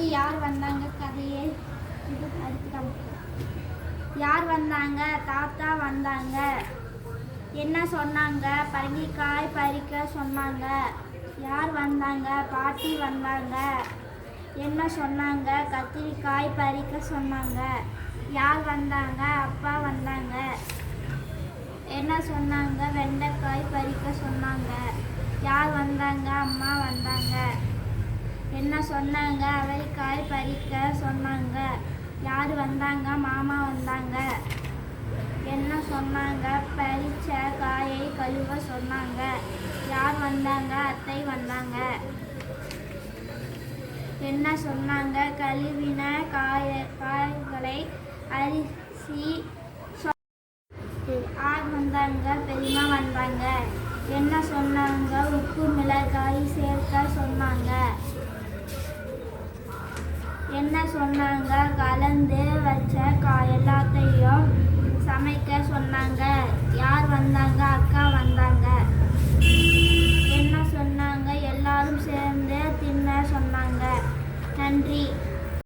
யார் வந்தாங்க கதையே இது அடுத்துட்டாங்க. யார் வந்தாங்க? தாத்தா வந்தாங்க. என்ன சொன்னாங்க? பரங்கிக்காய் பறிக்க சொன்னாங்க. யார் வந்தாங்க? பாட்டி வந்தாங்க. என்ன சொன்னாங்க? கத்திரிக்காய் பறிக்க சொன்னாங்க. யார் வந்தாங்க? அப்பா வந்தாங்க. என்ன சொன்னாங்க? வெண்டைக்காய் பறிக்க சொன்னாங்க. யார் வந்தாங்க? அம்மா வந்தாங்க. என்ன சொன்னாங்க? அவரைக்காய் பறிக்க சொன்னாங்க. யார் வந்தாங்க? மாமா வந்தாங்க. என்ன சொன்னாங்க? பறிச்ச காயை கழுவ சொன்னாங்க. யார் வந்தாங்க? அத்தை வந்தாங்க. என்ன சொன்னாங்க? கழுவின காய்களை அரிசி யார் வந்தாங்க? பெரியம்மா வந்தாங்க. என்ன சொன்னாங்க? உப்பு மிளகாய் சேர்க்க சொன்னாங்க. என்ன சொன்னாங்க? கலந்து வச்ச எல்லாத்தையும் சமைக்க சொன்னாங்க. யார் வந்தாங்க? அக்கா